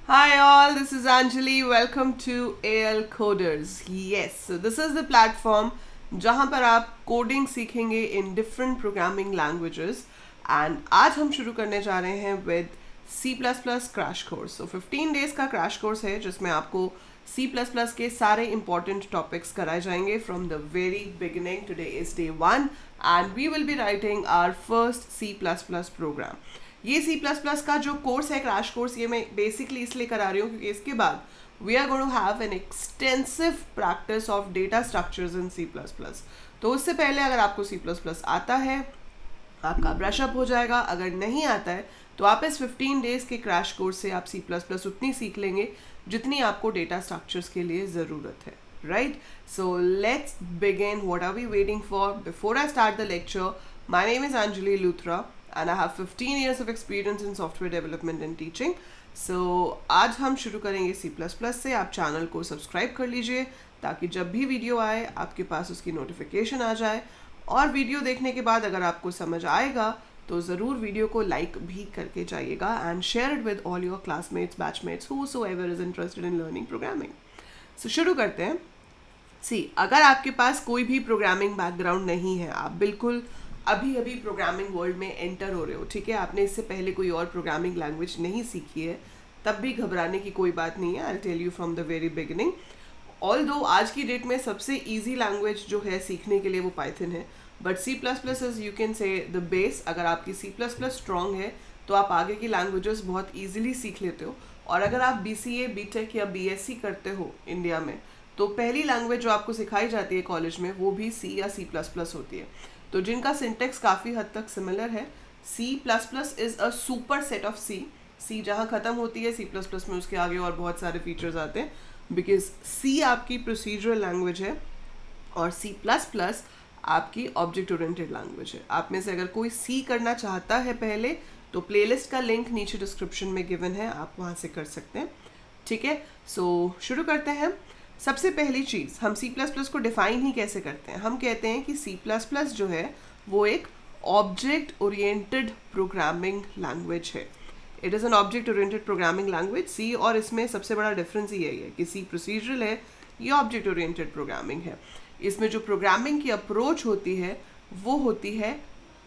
Hi all, this is Anjali. Welcome to AL Coders. Yes, so this is the platform जहाँ पर आप coding सीखेंगे in different programming languages and आज हम शुरू करने जा रहे हैं with C++ crash course. So 15 days का क्रैश कोर्स है जिसमें आपको C++ के सारे इंपॉर्टेंट टॉपिक्स कराए जाएंगे from the very beginning. Today is day 1 and we will be writing our first C++ program. ये C++ का जो कोर्स है क्रैश कोर्स, ये मैं बेसिकली इसलिए करा रही हूँ क्योंकि इसके बाद we are going to have an extensive practice of data structures in C++. तो उससे पहले अगर आपको C++ आता है आपका ब्रशअप हो जाएगा. अगर नहीं आता है तो आप इस 15 डेज के क्रैश कोर्स से आप C++ उतनी सीख लेंगे जितनी आपको डेटा स्ट्रक्चर्स के लिए ज़रूरत है. Right, so let's begin. What are we waiting for? Before I start the lecture, my name is Anjali Luthra and I have 15 years of experience in software development and teaching. So आज हम शुरू करेंगे C++ से. आप चैनल को subscribe कर लीजिए ताकि जब भी वीडियो आए आपके पास उसकी नोटिफिकेशन आ जाए. और वीडियो देखने के बाद अगर आपको समझ आएगा तो ज़रूर वीडियो को लाइक भी करके जाइएगा and share it with all your classmates, batchmates, whosoever is interested in learning programming. So शुरू करते हैं. अगर आपके पास कोई भी प्रोग्रामिंग बैकग्राउंड नहीं है, आप बिल्कुल अभी अभी प्रोग्रामिंग वर्ल्ड में एंटर हो रहे हो, ठीक है, आपने इससे पहले कोई और प्रोग्रामिंग लैंग्वेज नहीं सीखी है, तब भी घबराने की कोई बात नहीं है. I tell you from the very beginning. Although आज की डेट में सबसे ईजी लैंग्वेज जो है सीखने के लिए वो पाइथन है, but C++ is, you can say, the base. अगर आपकी C++ स्ट्रॉन्ग है तो आप आगे की लैंग्वेजेस बहुत ईजिली सीख लेते हो. और अगर आप BCA, BTech या BSc करते हो इंडिया में, तो पहली लैंग्वेज जो आपको सिखाई जाती है कॉलेज में वो भी C या C++ होती है. तो जिनका सिंटेक्स काफ़ी हद तक सिमिलर है. C++ is a super set of C जहाँ ख़त्म होती है C++ में उसके आगे और बहुत सारे फीचर्स आते हैं, बिकॉज C आपकी प्रोसीजरल लैंग्वेज है और C++ आपकी ऑब्जेक्ट ओरिएंटेड लैंग्वेज है. आप में से अगर कोई C करना चाहता है पहले, तो प्लेलिस्ट का लिंक नीचे डिस्क्रिप्शन में गिवन है, आप वहाँ से कर सकते हैं. ठीक है, सो शुरू करते हैं. सबसे पहली चीज़, हम C++ को डिफ़ाइन ही कैसे करते हैं? हम कहते हैं कि C++ जो है वो एक ऑब्जेक्ट ओरिएंटेड प्रोग्रामिंग लैंग्वेज है. It is an object oriented programming language. C और इसमें सबसे बड़ा डिफरेंस यही है कि C प्रोसीजरल है, ये ऑब्जेक्ट ओरिएंटेड प्रोग्रामिंग है. इसमें जो प्रोग्रामिंग की अप्रोच होती है वो होती है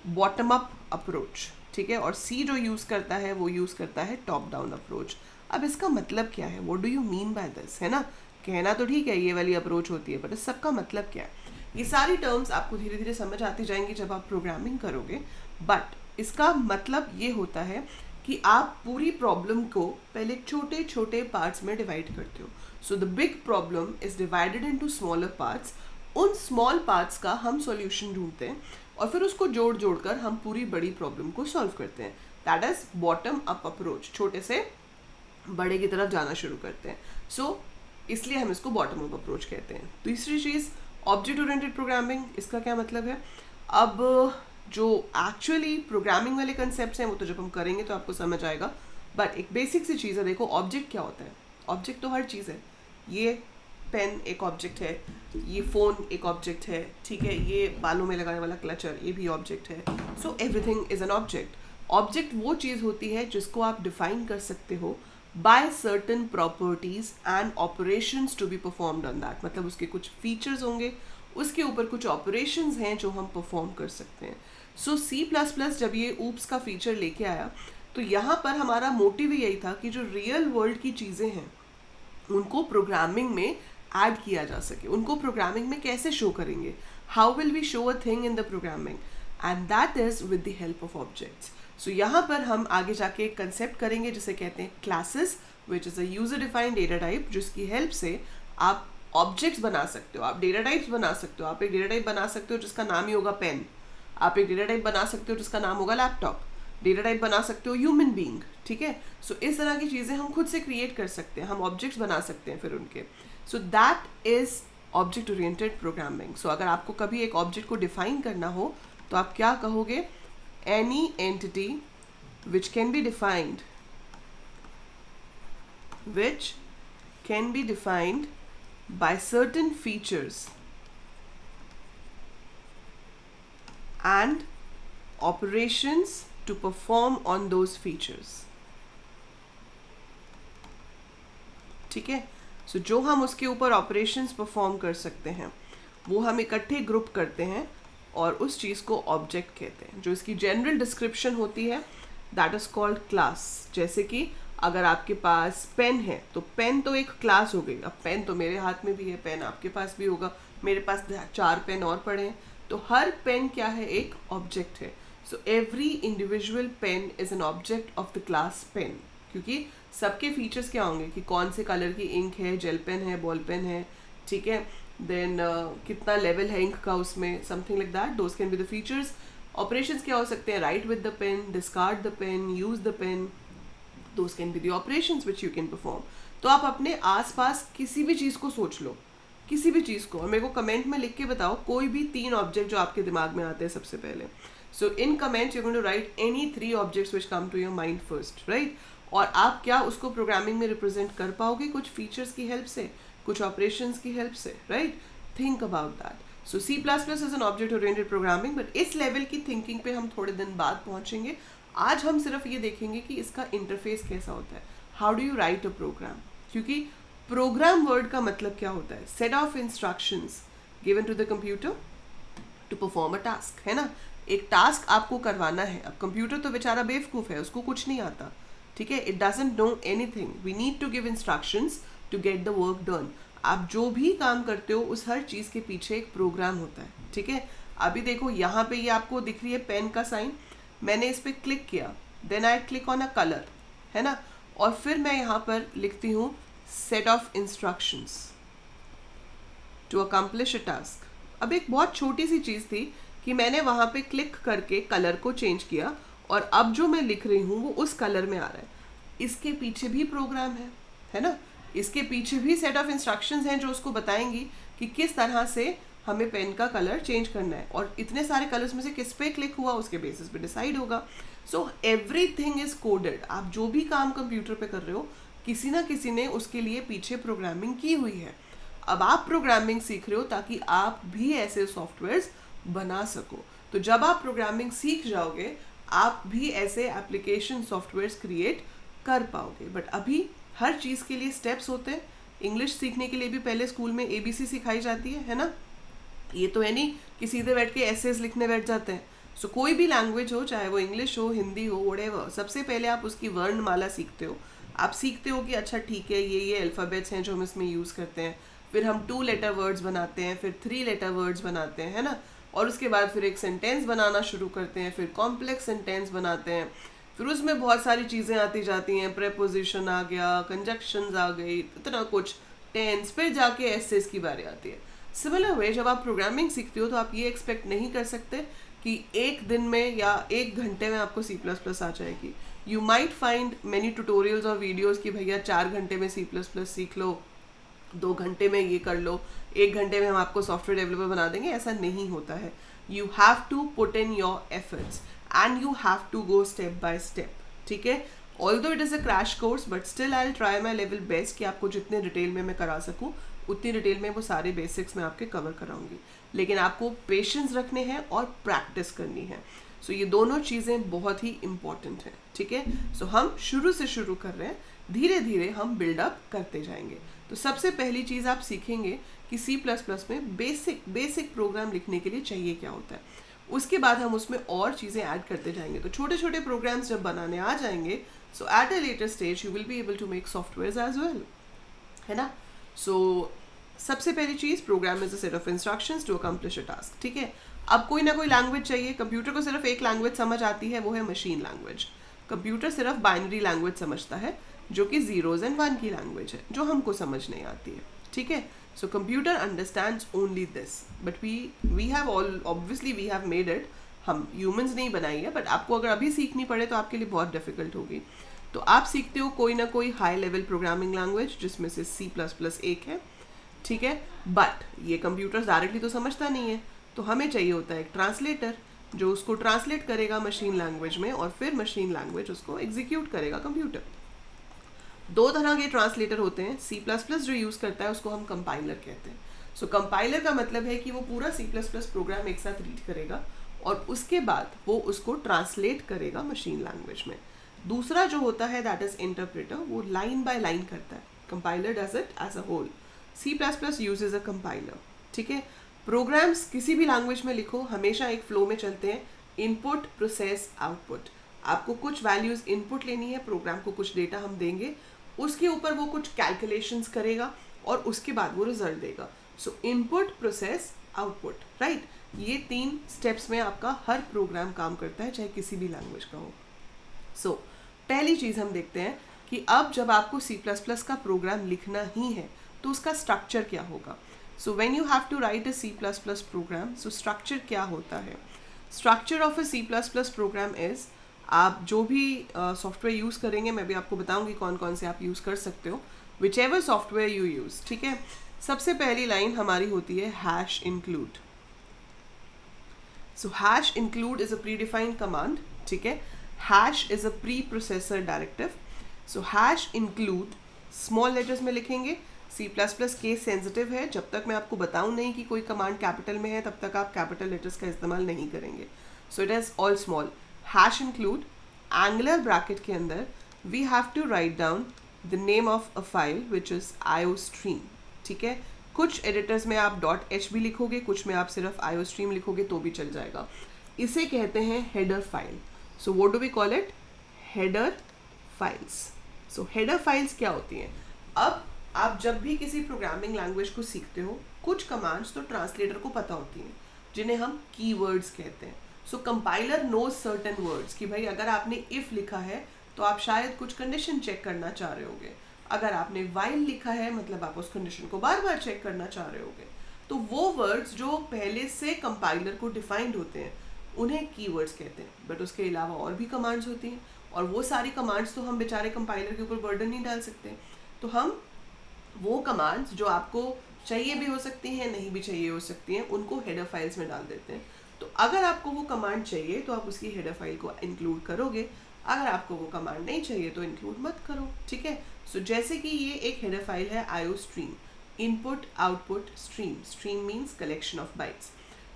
बॉटम अप अप्रोच, ठीक है, और C जो यूज़ करता है वो यूज़ करता है टॉप डाउन अप्रोच. अब इसका मतलब क्या है? What do you mean by this? है ना, कहना तो ठीक है ये वाली अप्रोच होती है, बट इस सब का मतलब क्या है? ये सारी टर्म्स आपको धीरे धीरे समझ आती जाएंगी जब आप प्रोग्रामिंग करोगे. बट इसका मतलब ये होता है कि आप पूरी प्रॉब्लम को पहले छोटे छोटे पार्ट्स में डिवाइड करते हो. So the big problem is divided into smaller parts. उन स्मॉल पार्ट्स का हम सॉल्यूशन ढूंढते हैं और फिर उसको जोड़ जोड़ कर हम पूरी बड़ी प्रॉब्लम को सॉल्व करते हैं. That is bottom up approach. छोटे से बड़े की तरफ जाना शुरू करते हैं. सो इसलिए हम इसको बॉटम अप अप्रोच कहते हैं. दूसरी चीज़, ऑब्जेक्ट ओरिएंटेड प्रोग्रामिंग. इसका क्या मतलब है? अब जो एक्चुअली प्रोग्रामिंग वाले कंसेप्ट हैं वो तो जब हम करेंगे तो आपको समझ आएगा, बट एक बेसिक सी चीज़ है. देखो, ऑब्जेक्ट क्या होता है? ऑब्जेक्ट तो हर चीज़ है. ये पेन एक ऑब्जेक्ट है, ये फ़ोन एक ऑब्जेक्ट है, ठीक है, ये बालों में लगाने वाला क्लचर ये भी ऑब्जेक्ट है. So everything is an object. Object वो चीज़ होती है जिसको आप डिफाइन कर सकते हो by certain properties and operations to be performed on that. मतलब उसके कुछ features होंगे, उसके ऊपर कुछ operations हैं जो हम perform कर सकते हैं. So C++ जब ये oops का feature लेके आया तो यहाँ पर हमारा मोटिव यही था कि जो रियल वर्ल्ड की चीज़ें हैं उनको प्रोग्रामिंग में ऐड किया जा सके. उनको प्रोग्रामिंग में कैसे शो करेंगे? How will we show a thing in the programming? And that is with the help of objects. So यहाँ पर हम आगे जाके एक कंसेप्ट करेंगे जिसे कहते हैं classes, which is a user defined data type, जिसकी हेल्प से आप ऑब्जेक्ट्स बना सकते हो, आप डेटा टाइप्स बना सकते हो. आप एक डेटा टाइप बना सकते हो जिसका नाम ही होगा पेन. आप एक डेटा टाइप बना सकते हो जिसका नाम होगा लैपटॉप. डेटा टाइप बना सकते हो ह्यूमन बीइंग, ठीक है. सो इस तरह की चीज़ें हम खुद से क्रिएट कर सकते हैं, हम ऑब्जेक्ट्स बना सकते हैं फिर उनके. So that is object oriented programming. So अगर आपको कभी एक ऑब्जेक्ट को डिफाइन करना हो तो आप क्या कहोगे? Any entity which can be defined by certain features and operations to perform on those features. ठीक है। सो जो हम उसके ऊपर ऑपरेशंस परफॉर्म कर सकते हैं वो हम इकट्ठे ग्रुप करते हैं और उस चीज़ को ऑब्जेक्ट कहते हैं। जो इसकी जनरल डिस्क्रिप्शन होती है दैट इज़ कॉल्ड क्लास। जैसे कि अगर आपके पास पेन है तो पेन तो एक क्लास हो गई। अब पेन तो मेरे हाथ में भी है, पेन आपके पास भी होगा, मेरे पास 4 पेन और पड़े हैं, तो हर पेन क्या है, एक ऑब्जेक्ट है। So every individual pen is an object of the class pen, क्योंकि सबके फीचर्स क्या होंगे कि कौन से कलर की इंक है, जेल पेन है, बॉल पेन है, ठीक है, देन कितना लेवल है इंक का उसमें, something like that, those can be the features. Operations क्या हो सकते हैं, write with the pen, discard the pen, use the pen, those can be the operations which you can perform. तो आप अपने आसपास किसी भी चीज़ को सोच लो, किसी भी चीज़ को, और मेरे को कमेंट में लिख के बताओ कोई भी 3 ऑब्जेक्ट जो आपके दिमाग में आते हैं सबसे पहले। So in comments you going to write any 3 objects which come to your mind first, right. और आप क्या उसको प्रोग्रामिंग में रिप्रेजेंट कर पाओगे, कुछ फीचर्स की हेल्प से, कुछ ऑपरेशंस की हेल्प से, right. Think about that. So C++ is an object oriented programming, but इस लेवल की थिंकिंग पे हम थोड़े दिन बाद पहुंचेंगे। आज हम सिर्फ ये देखेंगे कि इसका इंटरफेस कैसा होता है, how do you write a program. क्योंकि प्रोग्राम वर्ड का मतलब क्या होता है, set of instructions given to the computer to perform a task, है ना। एक टास्क आपको करवाना है। अब कंप्यूटर तो बेचारा बेवकूफ़ है, उसको कुछ नहीं आता, ठीक है, it doesn't know anything. We need to give instructions to get the work done. आप जो भी काम करते हो उस हर चीज़ के पीछे एक प्रोग्राम होता है, ठीक है। अभी देखो यहाँ पे ये आपको दिख रही है पेन का साइन, मैंने इस पर क्लिक किया, then I click on a colour, है ना, और फिर मैं यहाँ पर लिखती हूँ set of instructions to accomplish a task. अब एक बहुत छोटी सी चीज़ थी कि मैंने वहाँ पे क्लिक करके कलर को चेंज किया और अब जो मैं लिख रही हूँ वो उस कलर में आ रहा है। इसके पीछे भी प्रोग्राम है ना, इसके पीछे भी सेट ऑफ इंस्ट्रक्शंस हैं जो उसको बताएंगी कि किस तरह से हमें पेन का कलर चेंज करना है, और इतने सारे कलर्स में से किस पे क्लिक हुआ उसके बेसिस पे डिसाइड होगा। So everything is coded. आप जो भी काम कंप्यूटर पे कर रहे हो किसी ना किसी ने उसके लिए पीछे प्रोग्रामिंग की हुई है। अब आप प्रोग्रामिंग सीख रहे हो ताकि आप भी ऐसे सॉफ्टवेयर्स बना सको। तो जब आप प्रोग्रामिंग सीख जाओगे आप भी ऐसे एप्लीकेशन सॉफ्टवेयर्स क्रिएट कर पाओगे। बट अभी हर चीज़ के लिए स्टेप्स होते हैं। इंग्लिश सीखने के लिए भी पहले स्कूल में ABC सिखाई जाती है ना। ये तो है नहीं कि सीधे बैठ के एसेज लिखने बैठ जाते हैं। सो कोई भी लैंग्वेज हो, चाहे वो इंग्लिश हो, हिंदी हो, व्हाटएवर, सबसे पहले आप उसकी वर्णमाला सीखते हो। आप सीखते हो कि अच्छा ठीक है ये अल्फ़ाबेट्स हैं जो हम इसमें यूज़ करते हैं, फिर हम 2 लेटर वर्ड्स बनाते हैं, फिर 3 लेटर वर्ड्स बनाते हैं, है ना, और उसके बाद फिर एक सेंटेंस बनाना शुरू करते हैं, फिर कॉम्प्लेक्स सेंटेंस बनाते हैं, फिर उसमें बहुत सारी चीज़ें आती जाती हैं, प्रेपोजिशन आ गया, कंजक्शंस आ गई, इतना कुछ, टेंस, फिर जाके एसेस की बारी आती है। सिमिलर वे जब आप प्रोग्रामिंग सीखते हो तो आप ये एक्सपेक्ट नहीं कर सकते कि एक दिन में या 1 घंटे में आपको C++ आ जाएगी। You might find many tutorials और वीडियोस कि भैया 4 घंटे में C++ सीख लो, 2 घंटे में ये कर लो, 1 घंटे में हम आपको सॉफ्टवेयर डेवलपर बना देंगे। ऐसा नहीं होता है। You have to put in your efforts and you have to go step by step, ठीक है। Although it is a crash course but still I will try my level best कि आपको जितने डिटेल में मैं करा सकूँ उतनी डिटेल में वो सारे बेसिक्स मैं आपके कवर कराऊंगी। लेकिन आपको पेशेंस रखने हैं और प्रैक्टिस करनी है। सो ये दोनों चीज़ें बहुत ही इंपॉर्टेंट हैं, ठीक है। सो हम शुरू से शुरू कर रहे हैं, धीरे धीरे हम बिल्डअप करते जाएंगे। तो सबसे पहली चीज़ आप सीखेंगे कि C++ में बेसिक प्रोग्राम लिखने के लिए चाहिए क्या होता है। उसके बाद हम उसमें और चीज़ें ऐड करते जाएंगे। तो छोटे छोटे प्रोग्राम्स जब बनाने आ जाएंगे, so at a later stage you will be able to make software as well, है ना। सो सबसे पहली चीज़, program is a set of instructions to accomplish a task, ठीक है। अब कोई ना कोई लैंग्वेज चाहिए। कंप्यूटर को सिर्फ एक लैंग्वेज समझ आती है, वो है मशीन लैंग्वेज। कंप्यूटर सिर्फ बाइनरी लैंग्वेज समझता है जो कि 0s and 1 की लैंग्वेज है, जो हमको समझ नहीं आती है, ठीक है। So computer understands only this, but we have obviously we have made it. हम ह्यूमंस नहीं बनाई है, बट आपको अगर अभी सीखनी पड़े तो आपके लिए बहुत डिफिकल्ट होगी। तो आप सीखते हो कोई ना कोई हाई लेवल प्रोग्रामिंग लैंग्वेज, जिसमें से C++ एक है, ठीक है। बट ये कंप्यूटर डायरेक्टली तो समझता नहीं है, तो हमें चाहिए होता है एक ट्रांसलेटर जो उसको ट्रांसलेट करेगा मशीन लैंग्वेज में, और फिर मशीन लैंग्वेज उसको एग्जीक्यूट करेगा कंप्यूटर। 2 तरह के ट्रांसलेटर होते हैं। C++ जो यूज़ करता है उसको हम कंपाइलर कहते हैं। सो कंपाइलर का मतलब है कि वो पूरा C++ प्रोग्राम एक साथ रीड करेगा और उसके बाद वो उसको ट्रांसलेट करेगा मशीन लैंग्वेज में। दूसरा जो होता है दैट इज़ इंटरप्रेटर, वो लाइन बाय लाइन करता है, compiler does it as a whole. C++ uses a compiler. ठीक है. प्रोग्राम्स किसी भी लैंग्वेज में लिखो हमेशा एक फ्लो में चलते हैं, इनपुट प्रोसेस आउटपुट. आपको कुछ वैल्यूज इनपुट लेनी है, प्रोग्राम को कुछ डेटा हम देंगे, उसके ऊपर वो कुछ कैलकुलेशंस करेगा और उसके बाद वो रिजल्ट देगा. सो इनपुट प्रोसेस आउटपुट, राइट. ये 3 स्टेप्स में आपका हर प्रोग्राम काम करता है, चाहे किसी भी लैंग्वेज का हो. सो पहली चीज़ हम देखते हैं कि अब जब आपको C++ का प्रोग्राम लिखना ही है तो उसका स्ट्रक्चर क्या होगा. So when you have to write a C++ program, so structure क्या होता है. Structure of a C++ program is, आप जो भी सॉफ्टवेयर यूज़ करेंगे, मैं भी आपको बताऊंगी कौन कौन से आप यूज़ कर सकते हो, which ever software you use. ठीक है. सबसे पहली लाइन हमारी होती है hash include. So hash include is a pre defined command. ठीक है. Hash is a pre processor directive. So hash include small letters में लिखेंगे. C++ केस सेंसिटिव है, जब तक मैं आपको बताऊं नहीं कि कोई कमांड कैपिटल में है तब तक आप कैपिटल लेटर्स का इस्तेमाल नहीं करेंगे. So it is all small. Hash include angular bracket के अंदर we have to write down the name of a file which is iostream. ठीक है. कुछ एडिटर्स में आप .h भी लिखोगे, कुछ में आप सिर्फ iostream लिखोगे तो भी चल जाएगा. इसे कहते हैं header file. So what do we call it? Header files. So header files क्या होती हैं? अब आप जब भी किसी प्रोग्रामिंग लैंग्वेज को सीखते हो, कुछ कमांड्स तो ट्रांसलेटर को पता होती हैं जिन्हें हम कीवर्ड्स कहते हैं. सो कंपाइलर नोज सर्टेन वर्ड्स कि भाई अगर आपने इफ लिखा है तो आप शायद कुछ कंडीशन चेक करना चाह रहे होगे. अगर आपने वाइल लिखा है मतलब आप उस कंडीशन को बार बार चेक करना चाह रहे होगे. तो वो वर्ड्स जो पहले से कंपाइलर को डिफाइंड होते हैं उन्हें कीवर्ड्स कहते हैं. बट उसके अलावा और भी कमांड्स होती हैं और वो सारी कमांड्स तो हम बेचारे कंपाइलर के ऊपर बर्डन नहीं डाल सकते. तो हम वो कमांड्स जो आपको चाहिए भी हो सकती हैं, नहीं भी चाहिए हो सकती हैं, उनको हेडर फाइल्स में डाल देते हैं. तो अगर आपको वो कमांड चाहिए तो आप उसकी हेडर फाइल को इंक्लूड करोगे, अगर आपको वो कमांड नहीं चाहिए तो इंक्लूड मत करो. ठीक है. सो जैसे कि ये एक हेडर फाइल है iostream, input output stream. Stream means collection of bytes.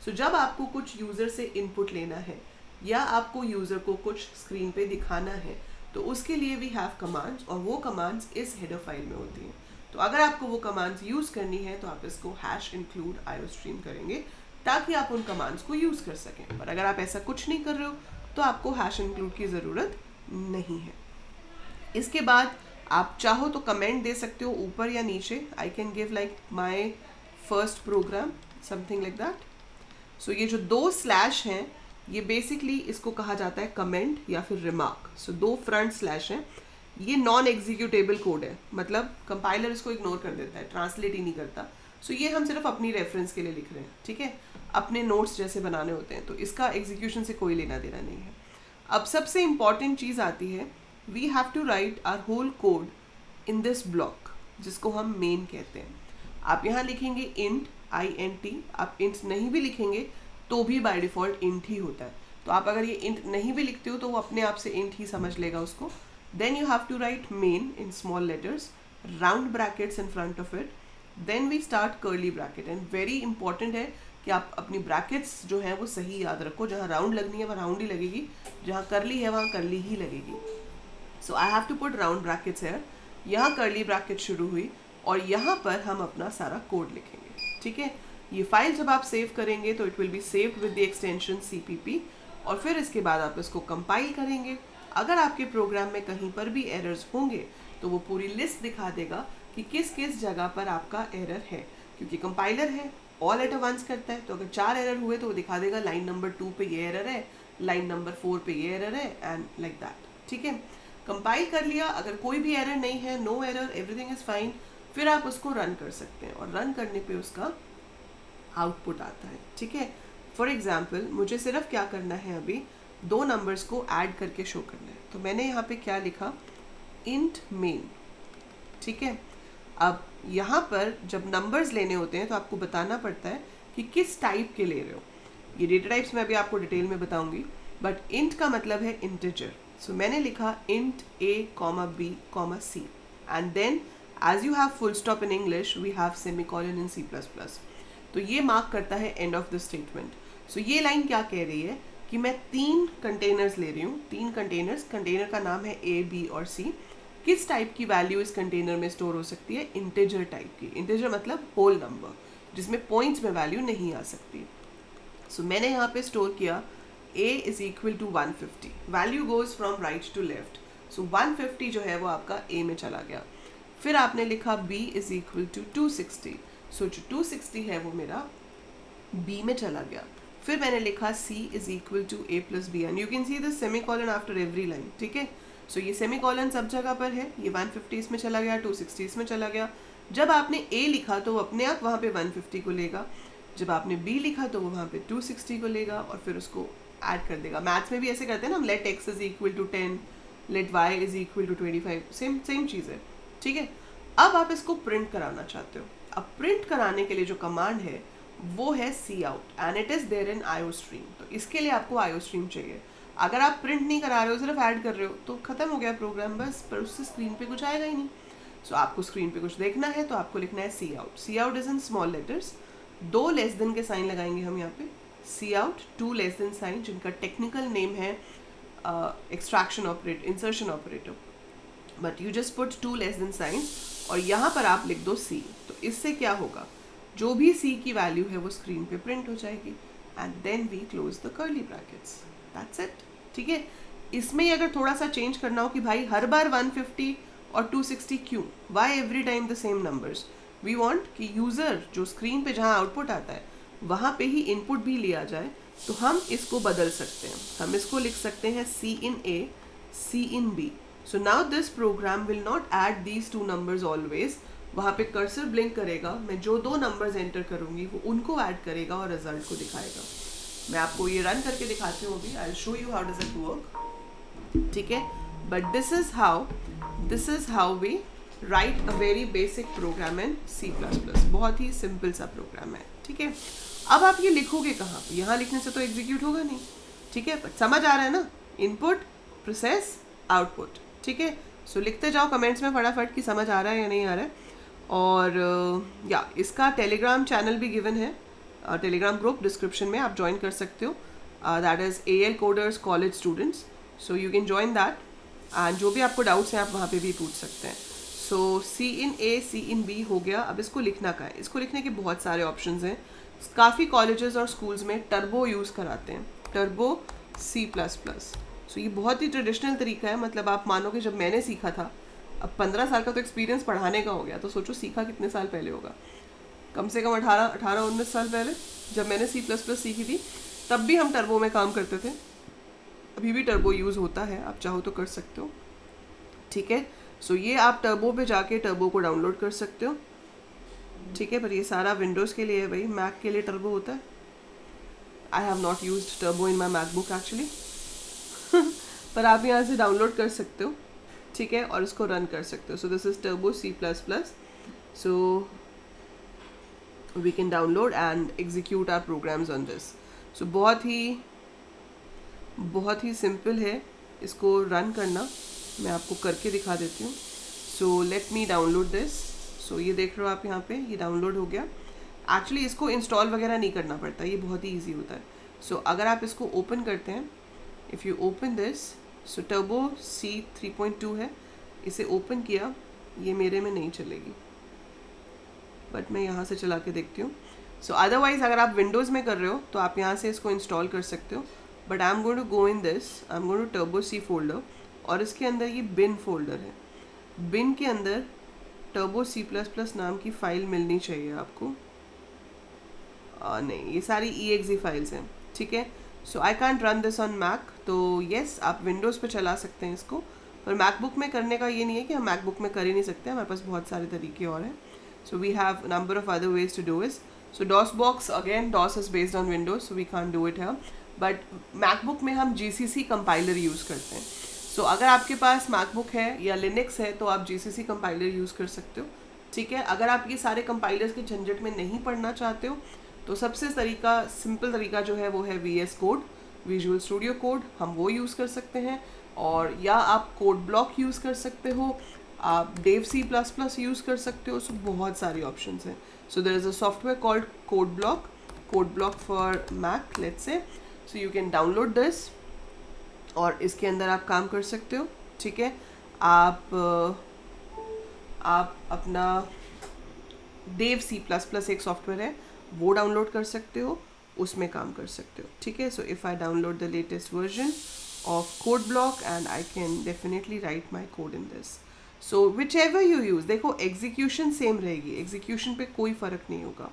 So जब आपको कुछ यूज़र से इनपुट लेना है या आपको यूज़र को कुछ स्क्रीन पे दिखाना है तो उसके लिए वी हैव कमांड्स और वो कमांड्स इस हेडर फाइल में होती हैं. तो अगर आपको वो कमांड्स यूज़ करनी है तो आप इसको हैश इंक्लूड iostream करेंगे ताकि आप उन कमांड्स को यूज़ कर सकें. पर अगर आप ऐसा कुछ नहीं कर रहे हो तो आपको हैश इंक्लूड की ज़रूरत नहीं है. इसके बाद आप चाहो तो कमेंट दे सकते हो ऊपर या नीचे. I can give like my first program, something like that. So ये जो 2 स्लैश हैं ये बेसिकली इसको कहा जाता है कमेंट या फिर रिमार्क. सो 2 फ्रंट स्लैश हैं. ये नॉन एग्जीक्यूटेबल कोड है, मतलब कंपाइलर इसको इग्नोर कर देता है, ट्रांसलेट ही नहीं करता. सो ये हम सिर्फ अपनी रेफरेंस के लिए लिख रहे हैं. ठीक है. अपने नोट्स जैसे बनाने होते हैं, तो इसका एग्जीक्यूशन से कोई लेना देना नहीं है. अब सबसे इम्पॉर्टेंट चीज़ आती है, we have to write our whole code in this block जिसको हम मेन कहते हैं. आप यहाँ लिखेंगे इंट int. आप इंट नहीं भी लिखेंगे तो भी बाय डिफ़ॉल्ट इंट ही होता है. तो आप अगर ये इंट नहीं भी लिखते हो तो वो अपने आप से इंट ही समझ लेगा उसको. Then you have to write main in small letters, round brackets in front of it. Then we start curly bracket. And very important है कि आप अपनी brackets जो हैं वो सही याद रखो. जहाँ round लगनी है वहाँ round ही लगेगी, जहाँ curly है वहाँ curly ही लगेगी. So I have to put round brackets here. यहाँ curly bracket शुरू हुई और यहाँ पर हम अपना सारा कोड लिखेंगे. ठीक है. ये फाइल जब आप सेव करेंगे तो it will be saved with the extension cpp और फिर इसके बाद आप इसको कंपाइल करेंगे. अगर आपके प्रोग्राम में कहीं पर भी एरर्स होंगे तो वो पूरी लिस्ट दिखा देगा कि किस किस जगह पर आपका एरर है, क्योंकि कंपाइलर है ऑल एट वंस करता है. तो अगर 4 एरर हुए तो वो दिखा देगा लाइन नंबर 2 पे ये एरर है, लाइन नंबर 4 पे ये एरर है एंड लाइक दैट. ठीक है. कंपाइल कर लिया, अगर कोई भी एरर नहीं है, no error, everything is fine, फिर आप उसको रन कर सकते हैं और रन करने पे उसका आउटपुट आता है. ठीक है. फॉर एग्जाम्पल मुझे सिर्फ क्या करना है, अभी 2 नंबर्स को ऐड करके शो करना है. तो मैंने यहाँ पे क्या लिखा, इंट मेन. ठीक है. अब यहाँ पर जब नंबर्स लेने होते हैं तो आपको बताना पड़ता है कि किस टाइप के ले रहे हो. ये डेटा टाइप्स मैं अभी आपको डिटेल में बताऊंगी, बट इंट का मतलब है इंटीजर. सो मैंने लिखा int a, b, c and then as you have full stop in English we have semicolon in C++. तो ये मार्क करता है end of the statement. So ये लाइन क्या कह रही है कि मैं 3 कंटेनर्स ले रही हूँ. 3 कंटेनर्स, कंटेनर का नाम है A, B और C. किस टाइप की वैल्यू इस कंटेनर में स्टोर हो सकती है? इंटीजर टाइप की। इंटीजर मतलब होल नंबर, जिसमें पॉइंट्स में वैल्यू नहीं आ सकती। सो मैंने यहाँ पे स्टोर किया a is equal to 150, value goes from right to left. So 150 जो है वो आपका a में चला गया। फिर आपने लिखा b इज इक्वल टू 260, सो जो 260 है वो मेरा b में चला गया। फिर मैंने लिखा c is equal to a plus B, and you can see the semicolon after every line, ठीक है। सो ये सेमी कॉलन सब जगह पर है, ये 150 इसमें चला गया, 260 इसमें चला गया। जब आपने a लिखा तो वो अपने आप वहाँ पे 150 को लेगा, जब आपने b लिखा तो वो वहाँ पे 260 को लेगा और फिर उसको ऐड कर देगा। मैथ्स में भी ऐसे करते हैं ना हम, let x is equal to 10, let y is equal to 25, same चीज़ है, ठीक है। अब आप इसको प्रिंट कराना चाहते हो। अब प्रिंट कराने के लिए जो कमांड है वो है C out, and it is there in IO stream. तो इसके लिए आपको आईओ स्ट्रीम चाहिए। अगर आप प्रिंट नहीं करा रहे हो, सिर्फ ऐड कर रहे हो, तो खत्म हो गया प्रोग्राम बस, पर उससे स्क्रीन पे कुछ आएगा ही नहीं। सो आपको स्क्रीन पे कुछ देखना है तो आपको लिखना है C out. C out is in small letters, 2 less than के साइन लगाएंगे हम यहाँ पे, C out 2 less than sign, जिनका टेक्निकल नेम है extraction operator, insertion operator, but you just put 2 less than sign और यहाँ पर आप लिख दो सी। तो इससे क्या होगा, जो भी सी की वैल्यू है वो स्क्रीन पे प्रिंट हो जाएगी, and then we close the curly brackets, that's it, ठीक है। इसमें अगर थोड़ा सा चेंज करना हो कि भाई हर बार 150 और 260 क्यों, why every time the same numbers, we want कि यूज़र जो स्क्रीन पे जहाँ आउटपुट आता है वहाँ पे ही इनपुट भी लिया जाए, तो हम इसको बदल सकते हैं। हम इसको लिख सकते हैं C in A, C in B. So now this program will not add these 2 numbers always. वहाँ पे कर्सर ब्लिंक करेगा, मैं जो 2 नंबर्स एंटर करूँगी वो उनको ऐड करेगा और रिजल्ट को दिखाएगा। मैं आपको ये रन करके दिखाती हूँ अभी, I show you how does it work, ठीक है। But this is how we write a very basic program in C++। बहुत ही सिंपल सा प्रोग्राम है, ठीक है। अब आप ये लिखोगे कहाँ? यहाँ लिखने से तो एग्जीक्यूट होगा नहीं, ठीक है, बट समझ आ रहा है ना, इनपुट प्रोसेस आउटपुट, ठीक है। सो लिखते जाओ कमेंट्स में फटाफट कि समझ आ रहा है या नहीं आ रहा है। और या इसका टेलीग्राम चैनल भी गिवन है, टेलीग्राम ग्रुप डिस्क्रिप्शन में आप ज्वाइन कर सकते हो, that is AL coders college students, so you can join that, and जो भी आपको डाउट्स हैं आप वहाँ पे भी पूछ सकते हैं। सो C in A, C in B हो गया। अब इसको लिखना का है, इसको लिखने के बहुत सारे ऑप्शंस हैं। काफ़ी कॉलेजेस और स्कूल्स में टर्बो यूज़ कराते हैं, टर्बो C++। सो ये बहुत ही ट्रेडिशनल तरीका है, मतलब आप मानोगे जब मैंने सीखा था, अब 15 साल का तो एक्सपीरियंस पढ़ाने का हो गया, तो सोचो सीखा कितने साल पहले होगा, कम से कम 18-19 साल पहले जब मैंने C++ सीखी थी, तब भी हम टर्बो में काम करते थे। अभी भी टर्बो यूज़ होता है, आप चाहो तो कर सकते हो, ठीक है। सो ये आप टर्बो पे जाके टर्बो को डाउनलोड कर सकते हो, ठीक है। पर ये सारा विंडोज़ के लिए है भाई, मैक के लिए टर्बो होता है। I have not used turbo in my MacBook actually पर आप यहाँ से डाउनलोड कर सकते हो, ठीक है, और इसको रन कर सकते हो। So this is turbo C++, so we can download and execute our programs on this. So बहुत ही सिंपल है इसको रन करना, मैं आपको करके दिखा देती हूँ। So let me download this. So ये देख रहे हो आप यहाँ पे, ये डाउनलोड हो गया। एक्चुअली इसको इंस्टॉल वगैरह नहीं करना पड़ता, ये बहुत ही ईजी होता है। सो अगर आप इसको ओपन करते हैं, if you open this, so turbo C 3.2 है, इसे ओपन किया, ये मेरे में नहीं चलेगी, बट मैं यहाँ से चला के देखती हूँ। सो अदरवाइज़ अगर आप विंडोज़ में कर रहे हो तो आप यहाँ से इसको इंस्टॉल कर सकते हो, but I am going to go in this, I am going to turbo C folder, और इसके अंदर ये बिन फोल्डर है। बिन के अंदर टर्बो C++ नाम की फ़ाइल मिलनी चाहिए आपको। नहीं, ये सारी exe फाइल्स हैं, ठीक है। So I can't run this on Mac, तो येस आप विंडोज़ पे चला सकते हैं इसको, पर मैकबुक में करने का ये नहीं है कि हम मैकबुक में कर ही नहीं सकते, हमारे पास बहुत सारे तरीके और हैं। So we have number of other ways to do this. So DOSBox, again DOS is based on Windows, so we can do it है, बट मैकबुक में हम GCC कंपाइलर यूज़ करते हैं। सो अगर आपके पास मैकबुक है या लिनक्स है तो आप GCC कंपाइलर यूज़ कर सकते हो, ठीक है। अगर आप ये सारे कंपाइलर्स के झंझट में नहीं पढ़ना चाहते हो तो सबसे सिंपल तरीका जो है वो है VS code, visual studio code, हम वो यूज़ कर सकते हैं, और या आप कोड ब्लॉक यूज़ कर सकते हो, आप डेव C++ यूज़ कर सकते हो। सो बहुत सारी ऑप्शंस हैं। So there is a software called code block for Mac, let's say. So you can download this और इसके अंदर आप काम कर सकते हो, ठीक है। आप अपना देव C++ एक सॉफ्टवेयर है, वो डाउनलोड कर सकते हो, उसमें काम कर सकते हो, ठीक है. सो if I download the latest version of code block and I can definitely right my code in this. So which ever you use, देखो एग्जीक्यूशन सेम रहेगी, एग्जीक्यूशन पे कोई फ़र्क नहीं होगा,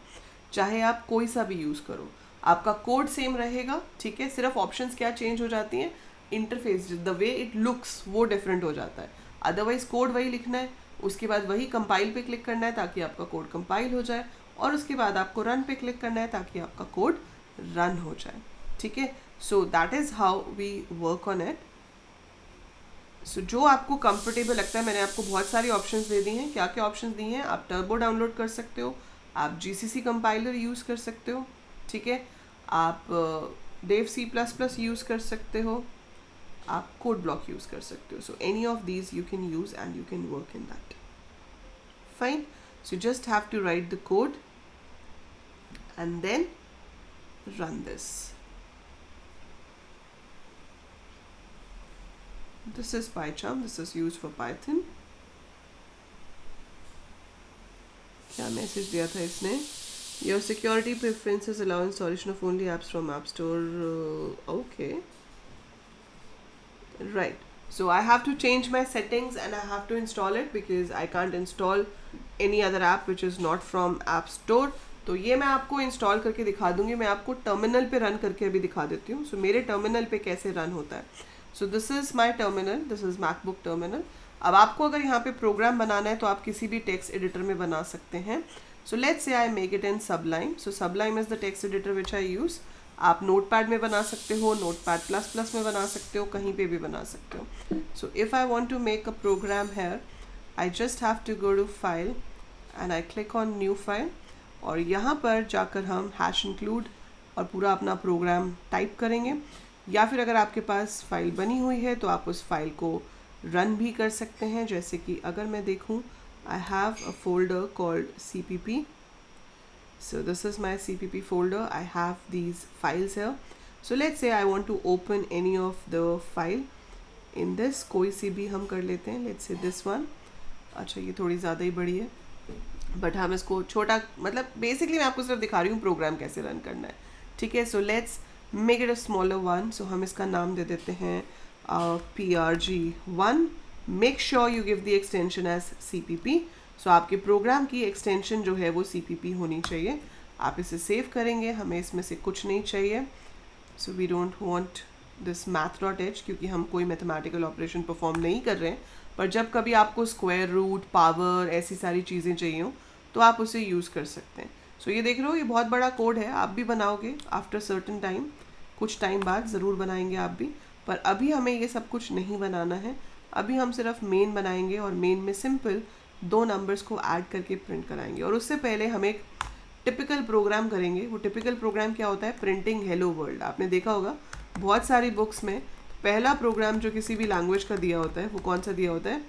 चाहे आप कोई सा भी यूज़ करो, आपका कोड सेम रहेगा, ठीक है. सिर्फ ऑप्शंस क्या चेंज हो जाती हैं, interface the way it looks वो डिफरेंट हो जाता है. अदरवाइज कोड वही लिखना है, उसके बाद वही कंपाइल पे क्लिक करना है ताकि आपका कोड कंपाइल हो जाए, और उसके बाद आपको रन पे क्लिक करना है ताकि आपका कोड रन हो जाए, ठीक है. So that is how we work on it. So जो आपको कंफर्टेबल लगता है, मैंने आपको बहुत सारी ऑप्शंस दे दी हैं. क्या क्या ऑप्शंस दी हैं, आप टर्बो डाउनलोड कर सकते हो, आप GCC कंपाइलर यूज़ कर सकते हो, ठीक है, आप देव C++ यूज़ कर सकते हो, आप कोड ब्लॉक यूज़ कर सकते हो. So any of these you can use and you can work in that. Fine. So you just have to write the code and then run this. This is PyCharm. This is used for Python. क्या message दिया था इसने? Your security preferences allow installation of only apps from App Store. Okay. Right. So I have to change my settings and I have to install it because I can't install any other app which is not from App Store. तो ये मैं आपको install करके दिखा दूंगी. मैं आपको terminal पे रन करके अभी दिखा देती हूँ. सो मेरे टर्मिनल पे कैसे रन होता है. सो this is my terminal, this is MacBook terminal. अब आपको अगर यहाँ पे प्रोग्राम बनाना है तो आप किसी भी टेक्स्ट एडिटर में बना सकते हैं. So let's say I make it in Sublime. So Sublime is the text editor which I use. आप नोटपैड में बना सकते हो, नोटपैड++ में बना सकते हो, कहीं पे भी बना सकते हो. So if I want to make a program here, I just have to go to file and I click on new file, और यहाँ पर जाकर हम #include और पूरा अपना प्रोग्राम टाइप करेंगे. या फिर अगर आपके पास फाइल बनी हुई है तो आप उस फाइल को रन भी कर सकते हैं. जैसे कि अगर मैं देखूँ, I have a folder called CPP. So this is my CPP folder. I have these files here. So let's say I want to open any of the file in this. कोई सी भी हम कर लेते हैं. Let's say this one. अच्छा, ये थोड़ी ज़्यादा ही बड़ी है, बट हम इसको छोटा, मतलब बेसिकली मैं आपको सिर्फ दिखा रही हूँ प्रोग्राम कैसे रन करना है, ठीक है. So let's make it a smaller one. So हम इसका नाम दे देते हैं PRG1. Make sure you give the extension as CPP. So आपके प्रोग्राम की एक्सटेंशन जो है वो CPP होनी चाहिए. आप इसे सेव करेंगे, हमें इसमें से कुछ नहीं चाहिए. So we don't want this math.h क्योंकि हम कोई मैथमेटिकल ऑपरेशन परफॉर्म नहीं कर रहे हैं. पर जब कभी आपको स्क्वायर रूट, पावर, ऐसी सारी चीज़ें चाहिए हो तो आप उसे यूज़ कर सकते हैं. सो ये देख रहे हो, ये बहुत बड़ा कोड है. आप भी बनाओगे आफ्टर सर्टन टाइम, कुछ टाइम बाद ज़रूर बनाएंगे आप भी. पर अभी हमें ये सब कुछ नहीं बनाना है. अभी हम सिर्फ मेन बनाएंगे और मेन में सिंपल 2 नंबर्स को ऐड करके प्रिंट कराएंगे. और उससे पहले हम एक टिपिकल प्रोग्राम करेंगे. वो टिपिकल प्रोग्राम क्या होता है, प्रिंटिंग हेलो वर्ल्ड. आपने देखा होगा बहुत सारी बुक्स में पहला प्रोग्राम जो किसी भी लैंग्वेज का दिया होता है वो कौन सा दिया होता है,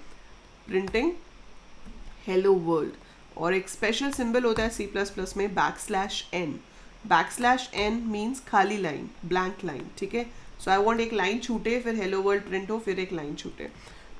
प्रिंटिंग हेलो वर्ल्ड. और एक स्पेशल सिंबल होता है C++ में \n. \n मीन्स खाली लाइन, ब्लैंक लाइन, ठीक है. सो आई वांट एक लाइन छूटे, फिर हेलो वर्ल्ड प्रिंट हो, फिर एक लाइन छूटे.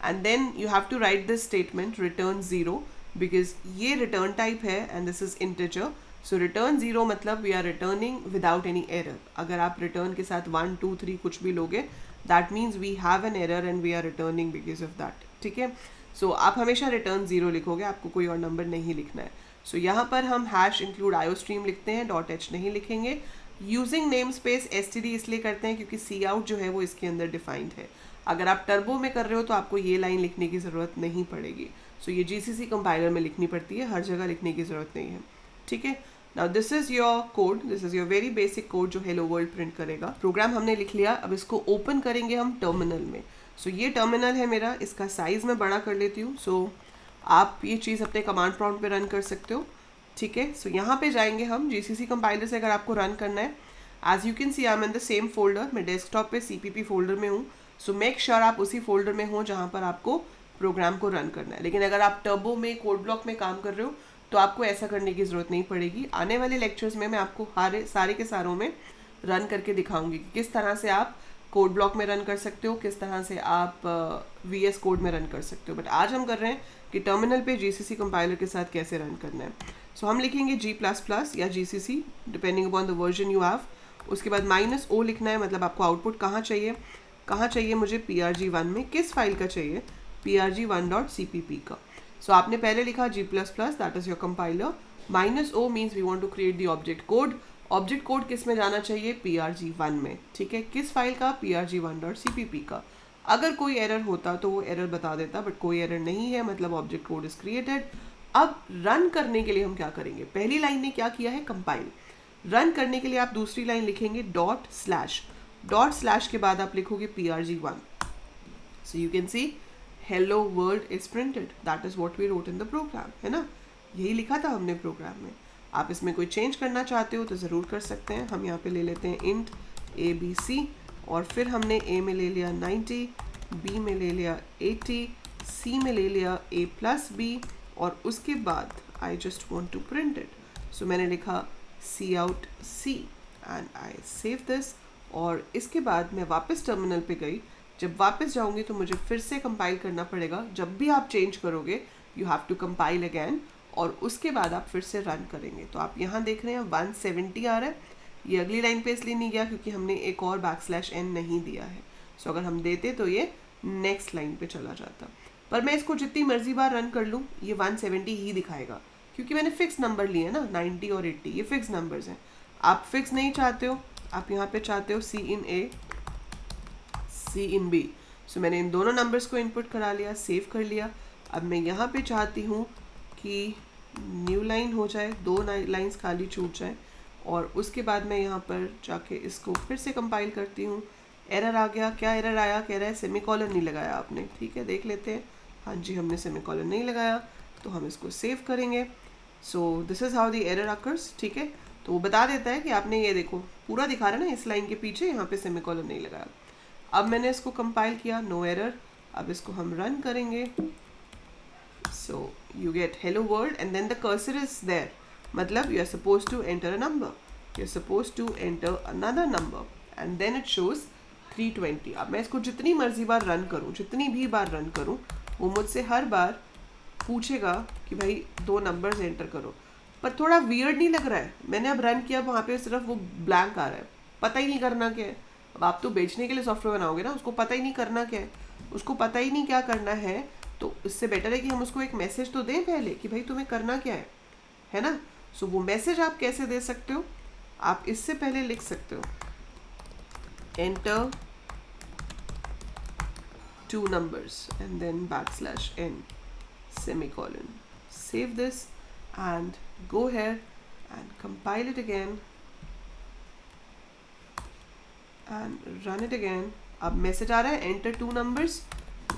And then you have to write this statement return 0 because ये रिटर्न टाइप है and this is integer. So return 0 मतलब we are returning without any error. अगर आप रिटर्न के साथ 1 2 3 कुछ भी लोगे, that means we have an error and we are returning because of that, ठीक है. सो आप हमेशा रिटर्न 0 लिखोगे, आपको कोई और नंबर नहीं लिखना है. सो यहाँ पर हम #include iostream लिखते हैं, .h नहीं लिखेंगे. यूजिंग नेम स्पेस std इसलिए करते हैं क्योंकि cout जो है वो इसके अंदर डिफाइंड है. अगर आप टर्बो में कर रहे हो तो आपको ये लाइन लिखने की ज़रूरत नहीं पड़ेगी. सो ये GCC कंपाइलर में लिखनी पड़ती है, हर जगह लिखने की ज़रूरत नहीं है, ठीक है. Now this is your code, this is your very basic code जो हेलो वर्ल्ड प्रिंट करेगा. प्रोग्राम हमने लिख लिया. अब इसको ओपन करेंगे हम टर्मिनल में. सो ये टर्मिनल है मेरा, इसका साइज़ मैं बड़ा कर लेती हूँ. सो आप ये चीज़ अपने कमांड प्रॉम्प्ट पे रन कर सकते हो, ठीक है. सो यहाँ पे जाएंगे हम GCC कंपाइलर से. अगर आपको रन करना है, as you can see I am in the same folder. मैं डेस्कटॉप पे CPP फोल्डर में हूँ. सो मेक श्योर आप उसी फोल्डर में हो जहाँ पर आपको प्रोग्राम को रन करना है. लेकिन अगर आप टर्बो में, कोड ब्लॉक में काम कर रहे हो तो आपको ऐसा करने की ज़रूरत नहीं पड़ेगी. आने वाले लेक्चर्स में मैं आपको सारे के सारों में रन करके दिखाऊंगी कि किस तरह से आप कोड ब्लॉक में रन कर सकते हो, किस तरह से आप VS कोड में रन कर सकते हो। बट आज हम कर रहे हैं कि टर्मिनल पे GCC कंपाइलर के साथ कैसे रन करना है। सो हम लिखेंगे G++ या GCC depending upon the version you have. उसके बाद -O लिखना है, मतलब आपको आउटपुट कहाँ चाहिए मुझे PRG1 में, किस फाइल का चाहिए, PRG1.cpp का। सो आपने पहले लिखा G++, that is your compiler. -O means we want to create the object code. Object code किस में जाना चाहिए, PRG1 में, ठीक है। किस फाइल का, PRG1.cpp का। अगर कोई एरर होता तो वो एरर बता देता, बट कोई एरर नहीं है, मतलब ऑब्जेक्ट कोड इज क्रिएटेड। अब रन करने के लिए हम क्या करेंगे, पहली लाइन ने क्या किया है, कंपाइल। रन करने के लिए आप दूसरी लाइन लिखेंगे डॉट स्लैश के बाद आप लिखोगे PRG1। So you can see hello world is printed, that is what we wrote in the program, है ना, यही लिखा था हमने प्रोग्राम में। आप इसमें कोई चेंज करना चाहते हो तो ज़रूर कर सकते हैं। हम यहाँ पे ले लेते हैं इंट ABC, और फिर हमने A में ले लिया 90, B में ले लिया 80, C में ले लिया A+B, और उसके बाद I just want to print it, so मैंने लिखा cout C and I save this. और इसके बाद मैं वापस टर्मिनल पे गई। जब वापस जाऊंगी तो मुझे फिर से कंपाइल करना पड़ेगा। जब भी आप चेंज करोगे you have to compile again, और उसके बाद आप फिर से रन करेंगे। तो आप यहाँ देख रहे हैं 170 आ रहा है। ये अगली लाइन पे इसलिए नहीं गया क्योंकि हमने एक और \n नहीं दिया है। सो अगर हम देते तो ये नेक्स्ट लाइन पे चला जाता, पर मैं इसको जितनी मर्जी बार रन कर लूँ ये 170 ही दिखाएगा, क्योंकि मैंने फिक्स नंबर लिए ना, 90 और 80 ये फिक्स नंबर्स हैं। आप फिक्स नहीं चाहते हो, आप यहाँ पे चाहते हो C in A C in B। सो मैंने इन दोनों नंबर्स को इनपुट करा लिया, सेव कर लिया। अब मैं यहाँ पे चाहती हूँ कि न्यू लाइन हो जाए, 2 लाइंस खाली छूट जाए, और उसके बाद मैं यहाँ पर जाके इसको फिर से कंपाइल करती हूँ। एरर आ गया, क्या एरर आया, कह रहा है सेमीकोलन नहीं लगाया आपने, ठीक है देख लेते हैं। हाँ जी, हमने सेमीकोलन नहीं लगाया, तो हम इसको सेव करेंगे। सो this is how the error occurs, ठीक है। तो वो बता देता है कि आपने ये देखो पूरा दिखा रहा है ना, इस लाइन के पीछे यहाँ पे सेमीकोलन नहीं लगाया। अब मैंने इसको कंपाइल किया, नो एरर। अब इसको हम रन करेंगे। So you get hello world and then the cursor is there, मतलब you are supposed to enter a number, you are supposed to enter another number and then it shows 320। अब मैं इसको जितनी मर्जी बार रन करूँ, जितनी भी बार रन करूँ, वो मुझसे हर बार पूछेगा कि भाई 2 नंबर्स एंटर करो। पर थोड़ा वियर्ड नहीं लग रहा है, मैंने अब रन किया, वहाँ पे सिर्फ वो ब्लैंक आ रहा है, पता ही नहीं करना क्या है। अब आप तो बेचने के लिए सॉफ्टवेयर बनाओगे ना, उसको पता ही नहीं करना क्या है, उसको पता ही नहीं क्या करना है। तो इससे बेटर है कि हम उसको एक मैसेज तो दें पहले कि भाई तुम्हें करना क्या है ना। सो वो मैसेज आप कैसे दे सकते हो, आप इससे पहले लिख सकते हो enter 2 numbers and then \n semicolon। Save this and go here and compile it again and run it again। अब मैसेज आ रहा है enter 2 numbers,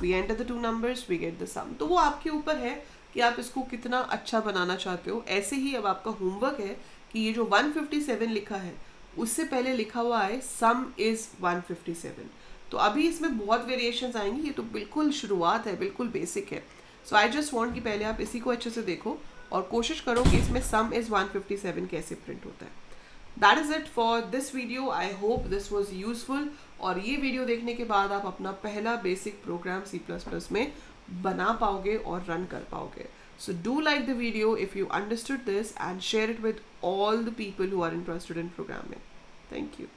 we enter the 2 numbers, we get the sum। तो वो आपके ऊपर है कि आप इसको कितना अच्छा बनाना चाहते हो। ऐसे ही अब आपका होमवर्क है कि ये जो 157 लिखा है उससे पहले लिखा हुआ है sum is 157। तो अभी इसमें बहुत वेरिएशंस आएंगी, ये तो बिल्कुल शुरुआत है, बिल्कुल बेसिक है। सो आई जस्ट वांट कि पहले आप इसी को अच्छे से देखो और कोशिश करो कि इसमें sum is 157 कैसे प्रिंट होता है। That is it for this video. I hope this was useful, और ये वीडियो देखने के बाद आप अपना पहला बेसिक प्रोग्राम C++ में बना पाओगे और रन कर पाओगे। So do like the video if you understood this and share it with all the people who are interested in programming। Thank you.